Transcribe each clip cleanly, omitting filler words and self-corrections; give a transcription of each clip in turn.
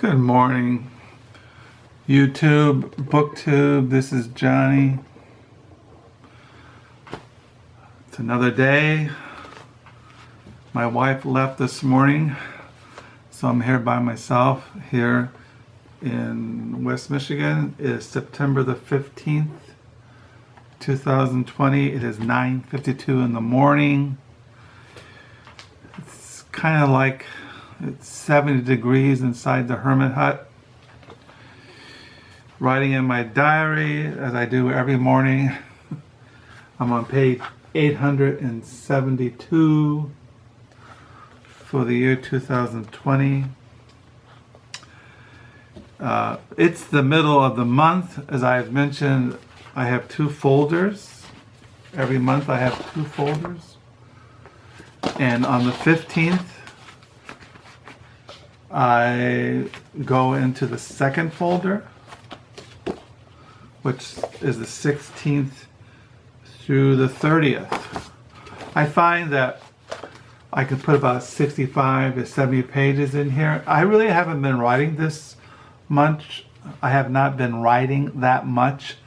Good morning, YouTube, BookTube. This is Johnny. It's another day. My wife left this morning, so I'm here by myself here in West Michigan. It is September the 15th, 2020. It is 9:52 in the morning. It's kind of like it's 70 degrees inside the hermit hut. Writing in my diary, as I do every morning. I'm on page 872 for the year 2020. It's the middle of the month. As I've mentioned, I have two folders. Every month I have two folders. And on the 15th, I go into the second folder, which is the 16th through the 30th. I find that I can put about 65 to 70 pages in here. I really haven't been writing this much. I have not been writing that much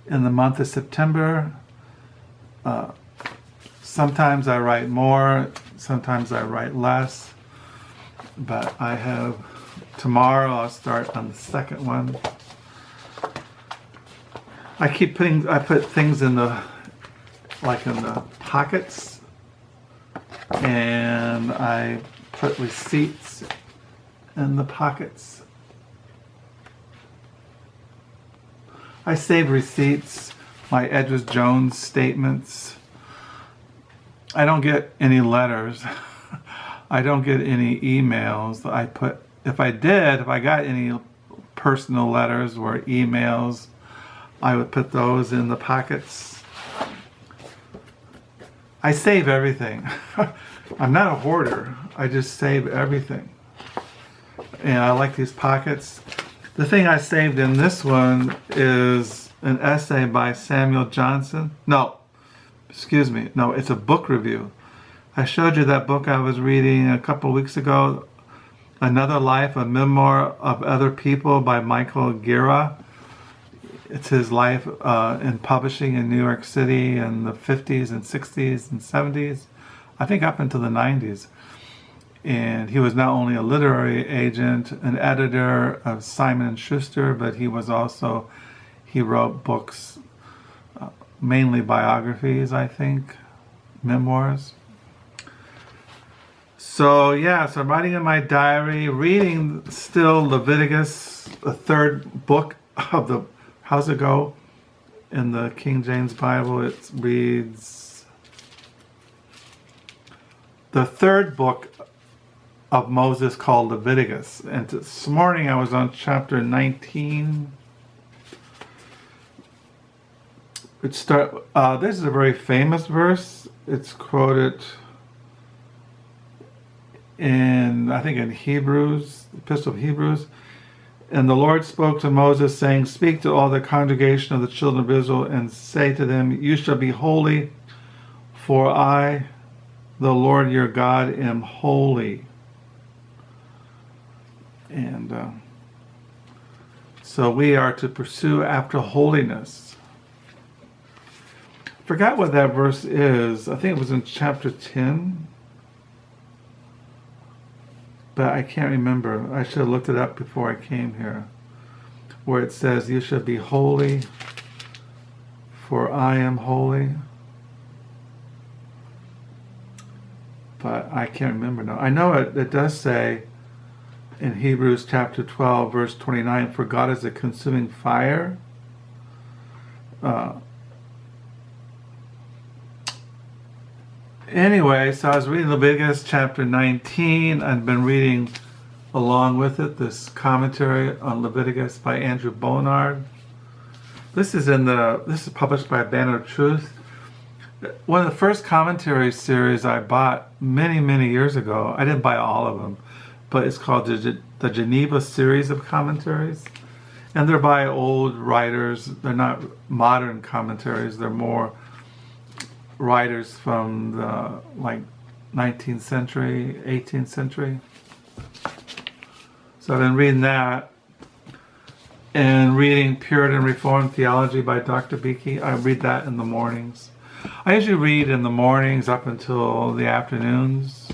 in the month of September. Sometimes I write more, sometimes I write less. But I have, tomorrow I'll start on the second one. I put things in the, like in the pockets, and I put receipts in the pockets. I save receipts, my Edward Jones statements. I don't get any letters. I don't get any emails. If I got any personal letters or emails, I would put those in the pockets. I save everything. I'm not a hoarder. I just save everything. And I like these pockets. The thing I saved in this one is an essay by Samuel Johnson. No, excuse me. No, it's a book review. I showed you that book I was reading a couple weeks ago, Another Life, a Memoir of Other People by Michael Gira. It's his life in publishing in New York City in the 50s and 60s and 70s, I think up until the 90s. And he was not only a literary agent, an editor of Simon & Schuster, but he wrote books, mainly biographies, I think, memoirs. So so I'm writing in my diary, reading still Leviticus, the third book of the, how's it go? In the King James Bible, it reads, the third book of Moses called Leviticus. And this morning I was on chapter 19. This is a very famous verse. It's quoted I think in Hebrews, the Epistle of Hebrews. And the Lord spoke to Moses, saying, speak to all the congregation of the children of Israel, and say to them, you shall be holy, for I, the Lord your God, am holy. And so we are to pursue after holiness. I forgot what that verse is. I think it was in chapter 10. But I can't remember. I should have looked it up before I came here. Where it says, you should be holy, for I am holy. But I can't remember now. I know it does say in Hebrews chapter 12, verse 29, for God is a consuming fire. Anyway, so I was reading Leviticus chapter 19. I've been reading along with it this commentary on Leviticus by Andrew Bonar. This is published by Banner of Truth. One of the first commentary series I bought many, many years ago. I didn't buy all of them, but it's called the Geneva series of commentaries. And they're by old writers. They're not modern commentaries. They're more writers from the 19th century, 18th century. So I've been reading that and reading Puritan Reformed Theology by Dr. Beeke. I read that in the mornings. I usually read in the mornings up until the afternoons.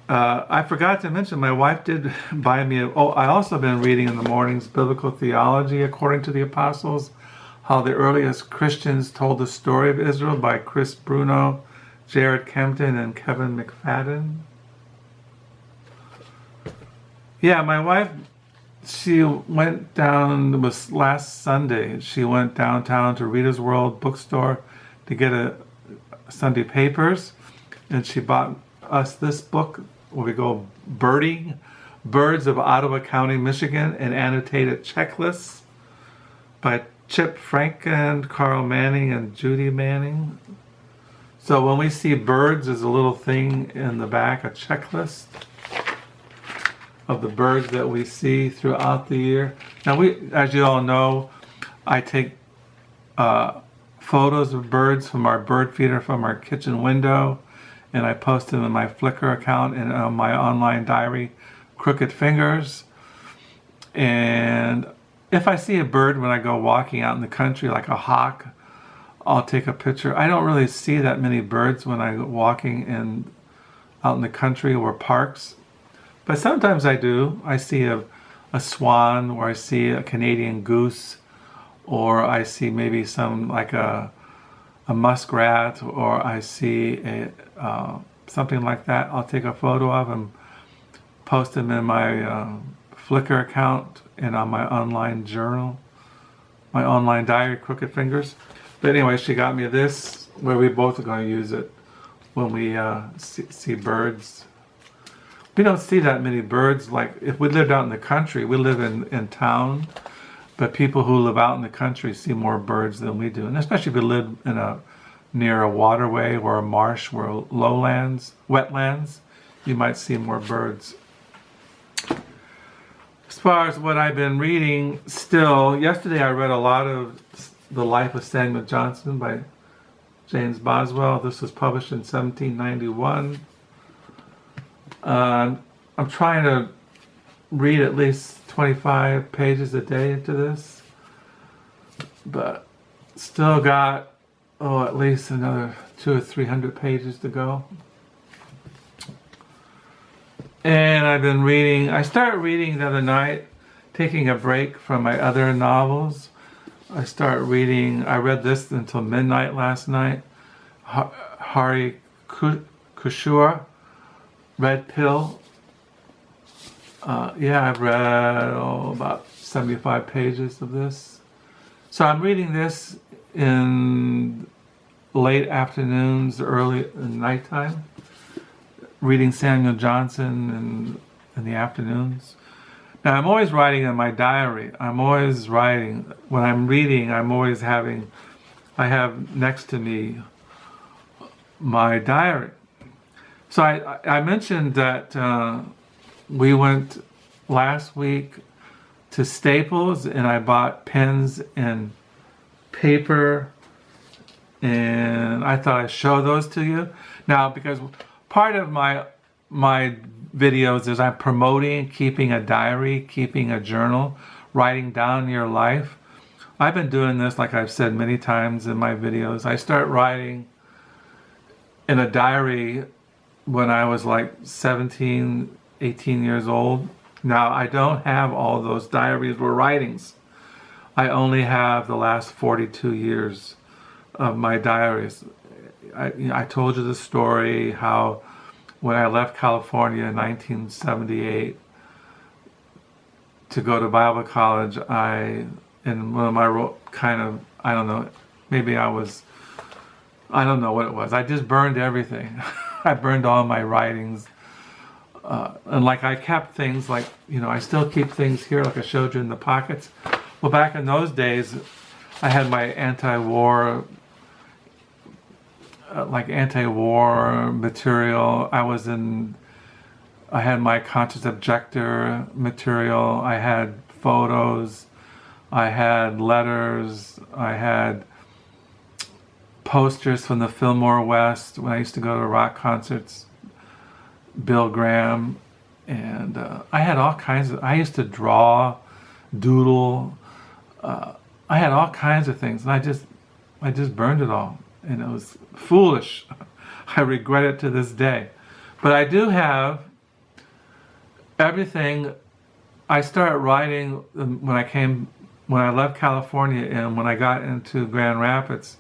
I forgot to mention, my wife did buy me I also been reading in the mornings Biblical Theology According to the Apostles, How the Earliest Christians Told the Story of Israel by Bruno, Jared Compton, and Kevin McFadden. Yeah, my wife, she went down, it was last Sunday, she went downtown to Rita's World bookstore to get a Sunday papers, and she bought us this book where we go birding, Birds of Ottawa County, Michigan, an annotated checklist by Chip Francke and Carl Manning and Judi Manning. So when we see birds, there's a little thing in the back, a checklist of the birds that we see throughout the year. Now, as you all know, I take photos of birds from our bird feeder from our kitchen window, and I post them in my Flickr account and on my online diary, Crooked Fingers. And if I see a bird when I go walking out in the country, like a hawk, I'll take a picture. I don't really see that many birds when I'm walking out in the country or parks. But sometimes I do. I see a swan, or I see a Canadian goose, or I see maybe some like a muskrat, or I see something like that. I'll take a photo of and post them in my Flickr account and on my online journal, my online diary, Crooked Fingers. But anyway, she got me this, where we both are going to use it when we see birds. We don't see that many birds. Like if we lived out in the country, we live in town, but people who live out in the country see more birds than we do. And especially if you live near a waterway or a marsh or lowlands, wetlands, you might see more birds. As far as what I've been reading still, yesterday I read a lot of The Life of Samuel Johnson by James Boswell. This was published in 1791. I'm trying to read at least 25 pages a day into this, but still got at least another 200 or 300 pages to go. And I've been reading, I started reading the other night, taking a break from my other novels. I read this until midnight last night. Hari Kushua, Red Pill. I've read about 75 pages of this. So I'm reading this in late afternoons, early nighttime. Reading Samuel Johnson in the afternoons. Now I'm always writing in my diary. I'm always writing. When I'm reading, I have next to me my diary. So I mentioned that we went last week to Staples and I bought pens and paper, and I thought I'd show those to you. Now, because part of my videos is I'm promoting keeping a diary, keeping a journal, writing down your life. I've been doing this, like I've said many times in my videos. I start writing in a diary when I was like 17, 18 years old. Now, I don't have all those diaries or writings. I only have the last 42 years of my diaries. I told you the story how when I left California in 1978 to go to Bible college, I don't know what it was. I just burned everything. I burned all my writings. And like I kept things like, I still keep things here like I showed you in the pockets. Well, back in those days, I had my anti-war material. I had my conscious objector material. I had photos. I had letters. I had posters from the Fillmore West when I used to go to rock concerts. Bill Graham. And I had all kinds of, I used to draw, doodle. I had all kinds of things, and I just burned it all, and it was foolish. I regret it to this day. But I do have everything. I started writing when I left California, and when I got into Grand Rapids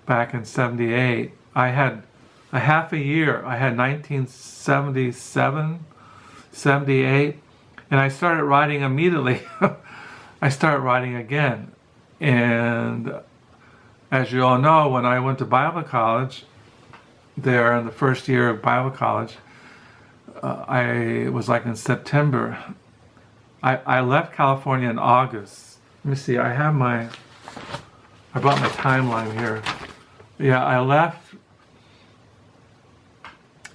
back in '78. I had a half a year. I had 1977, 78, and I started writing immediately. I started writing again. And as you all know, when I went to Bible college, there in the first year of Bible college, it was like in September. I left California in August. Let me see, I brought my timeline here. Yeah, I left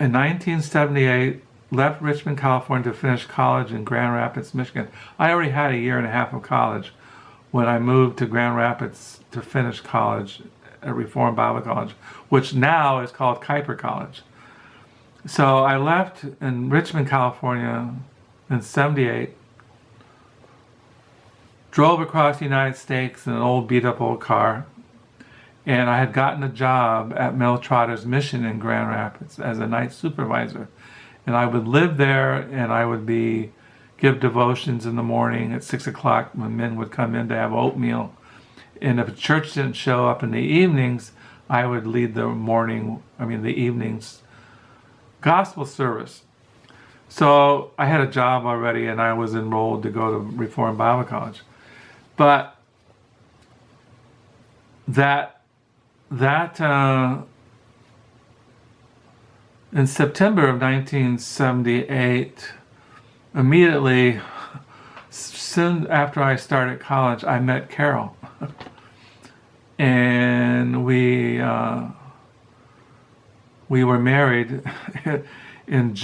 in 1978, left Richmond, California to finish college in Grand Rapids, Michigan. I already had a year and a half of college when I moved to Grand Rapids to finish college at Reformed Bible College, which now is called Kuiper College. So I left in Richmond, California in '78, drove across the United States in an old beat-up old car, and I had gotten a job at Mel Trotter's Mission in Grand Rapids as a night supervisor. And I would live there, and I would give devotions in the morning at 6 o'clock when men would come in to have oatmeal. And if the church didn't show up in the evenings, I would lead the evenings gospel service. So I had a job already, and I was enrolled to go to Reformed Bible College. But in September of 1978, immediately, soon after I started college, I met Carol. And we were married in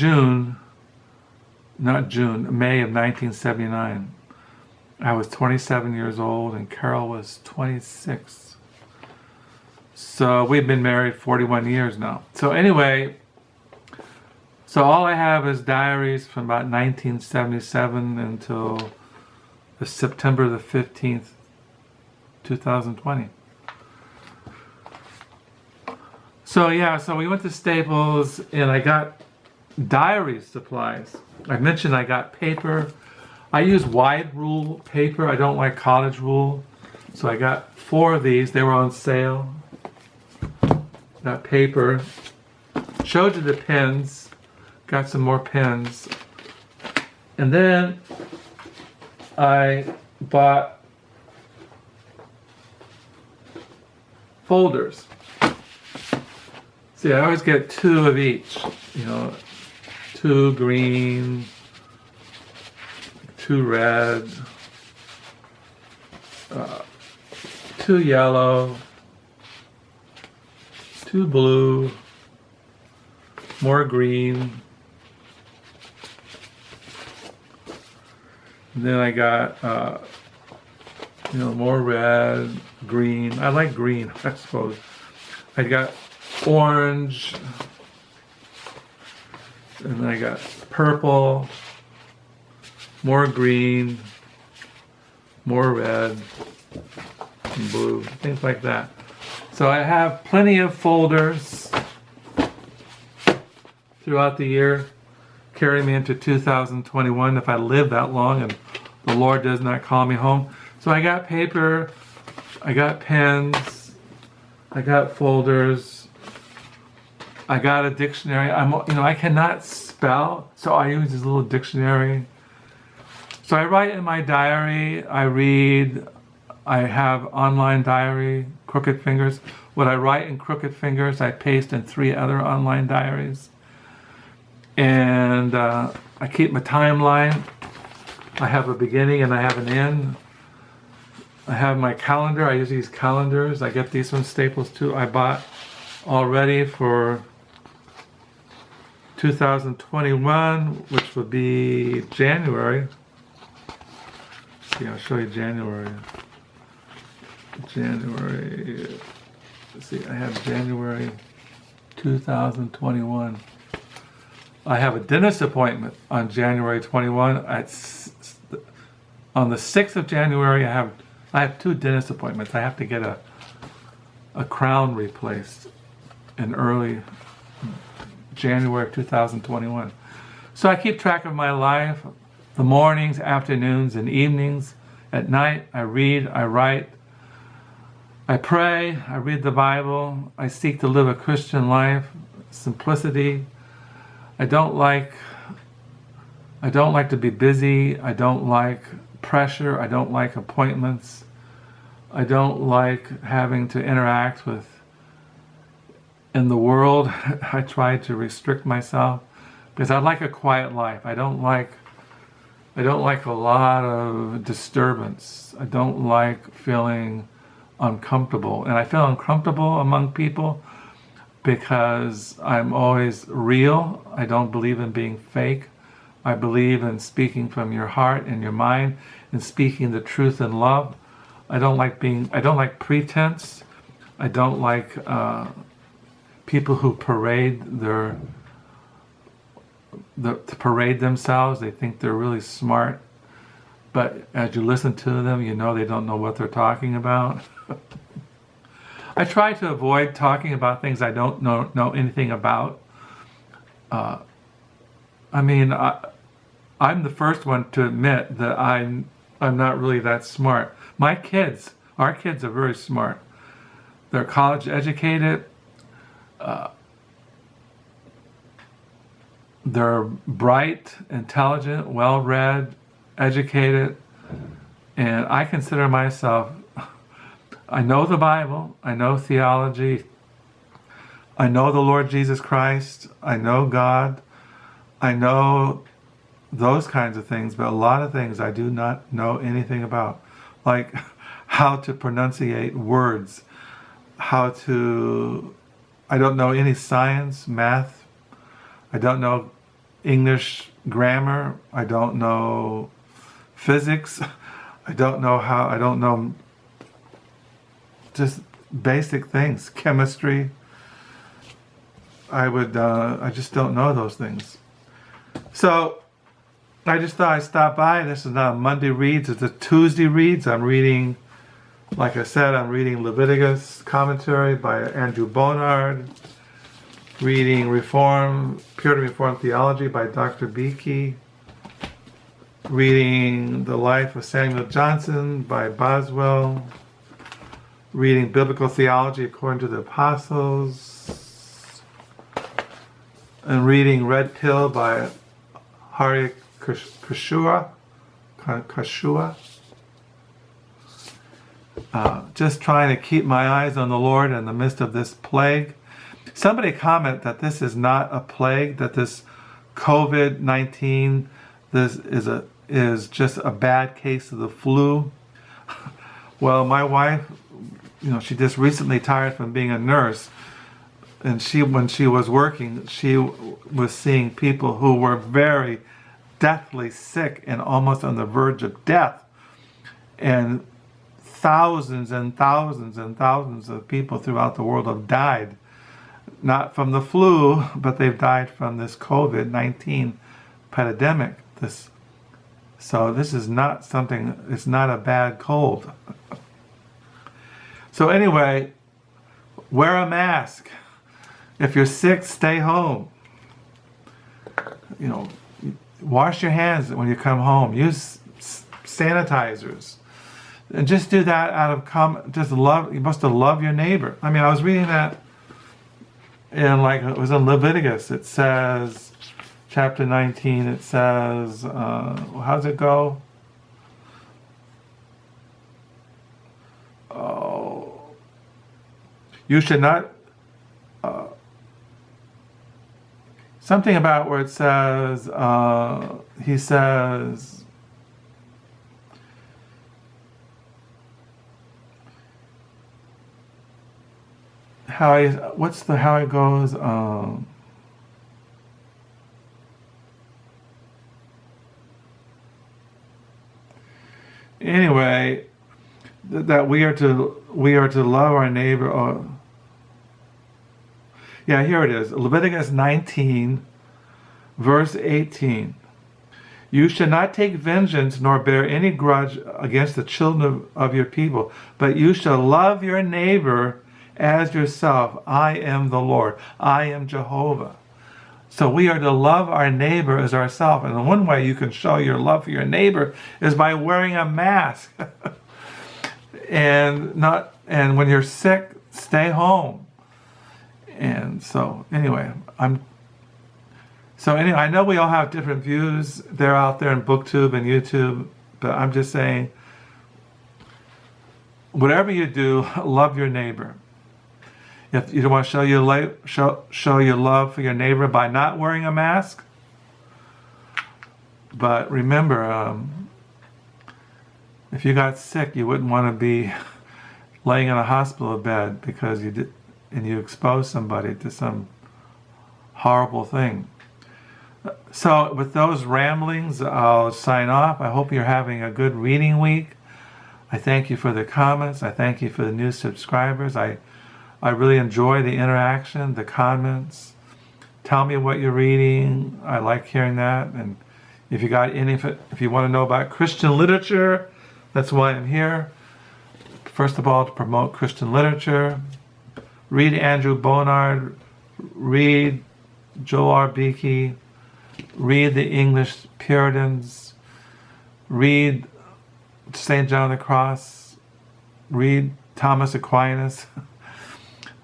May of 1979. I was 27 years old and Carol was 26. So we've been married 41 years now. So anyway, so all I have is diaries from about 1977 until September the 15th, 2020. So yeah, so we went to Staples and I got diary supplies. I mentioned I got paper. I use wide rule paper. I don't like college rule. So I got 4 of these. They were on sale. Got paper. Showed you the pens. Got some more pens. And then I bought folders. See, I always get 2 of each. 2 green, 2 red, 2 yellow, 2 blue, more green. And then I got, more red, green. I like green, I suppose. I got orange, and then I got purple, more green, more red, and blue, things like that. So I have plenty of folders throughout the year, carry me into 2021 if I live that long and the Lord does not call me home. So I got paper, I got pens, I got folders, I got a dictionary. I cannot spell, so I use this little dictionary. So I write in my diary, I read, I have online diary, Crooked Fingers. What I write in Crooked Fingers, I paste in 3 other online diaries. And I keep my timeline. I have a beginning and I have an end. I have my calendar. I use these calendars. I get these from Staples too. I bought already for 2021, which would be January. Let's see, I'll show you January. Let's see, I have January 2021. I have a dentist appointment on January 21. On the 6th of January, I have 2 dentist appointments. I have to get a crown replaced in early January of 2021. So I keep track of my life, the mornings, afternoons, and evenings. At night, I read, I write, I pray, I read the Bible, I seek to live a Christian life, simplicity. I don't like to be busy. I don't like pressure. I don't like appointments. I don't like having to interact with in the world. I try to restrict myself because I like a quiet life. I don't like a lot of disturbance. I don't like feeling uncomfortable. And I feel uncomfortable among people because I'm always real. I don't believe in being fake. I believe in speaking from your heart and your mind and speaking the truth in love. I don't like pretense. I don't like people who parade themselves. They think they're really smart, but as you listen to them, you know they don't know what they're talking about. I try to avoid talking about things I don't know anything about. I'm the first one to admit that I'm not really that smart. Our kids are very smart. They're college educated. They're bright, intelligent, well-read, educated, and I consider myself, I know the Bible, I know theology, I know the Lord Jesus Christ, I know God, I know those kinds of things, but a lot of things I do not know anything about, like how to pronunciate words, I don't know any science, math, I don't know English grammar, I don't know physics, I don't know just basic things, chemistry. I just don't know those things. So I just thought I'd stop by. This is not a Monday Reads, it's a Tuesday Reads. I'm reading, like I said, I'm reading Leviticus commentary by Andrew Bonar, reading Puritan Reformed Theology by Dr. Beeke, reading The Life of Samuel Johnson by Boswell, reading Biblical Theology According to the Apostles, and reading Red Pill by Hari Kashua. Just trying to keep my eyes on the Lord in the midst of this plague. Somebody comment that this is not a plague, that this COVID-19 is just a bad case of the flu. Well, my wife, she just recently retired from being a nurse, and when she was working, she was seeing people who were very deathly sick and almost on the verge of death, and thousands and thousands and thousands of people throughout the world have died, not from the flu, but they've died from this COVID-19 pandemic. So this is not something, it's not a bad cold. So anyway, wear a mask. If you're sick, stay home. Wash your hands when you come home. Use sanitizers. And just do that out of love. You must love your neighbor. I was reading that it was in Leviticus. It says, chapter 19, it says, how's it go? Oh, you should not, something about where it says, he says, how it goes, anyway, that we are to love our neighbor. Yeah, here it is. Leviticus 19, Verse 18. You shall not take vengeance nor bear any grudge against the children of your people, but you shall love your neighbor as yourself. I am the Lord. I am Jehovah. So we are to love our neighbor as ourselves. And one way you can show your love for your neighbor is by wearing a mask. and when you're sick, stay home. And so anyway, I know we all have different views. They're out there in BookTube and YouTube, but I'm just saying, whatever you do, love your neighbor. If you don't want to show your love for your neighbor by not wearing a mask, but remember, if you got sick, you wouldn't want to be laying in a hospital bed because you exposed somebody to some horrible thing. So with those ramblings, I'll sign off. I hope you're having a good reading week. I thank you for the comments. I thank you for the new subscribers. I really enjoy the interaction, the comments. Tell me what you're reading. I like hearing that. And if you want to know about Christian literature, that's why I'm here. First of all, to promote Christian literature. Read Andrew Bonar. Read Joel R. Beeke. Read the English Puritans. Read St. John of the Cross. Read Thomas Aquinas.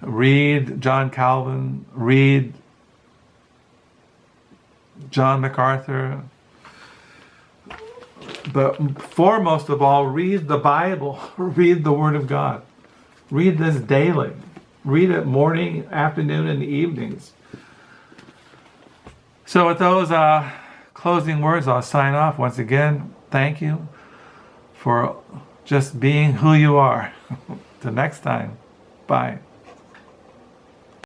Read John Calvin. Read John MacArthur. But foremost of all, read the Bible. Read the Word of God. Read this daily. Read it morning, afternoon, and evenings. So with those closing words, I'll sign off. Once again, thank you for just being who you are. Till next time. Bye.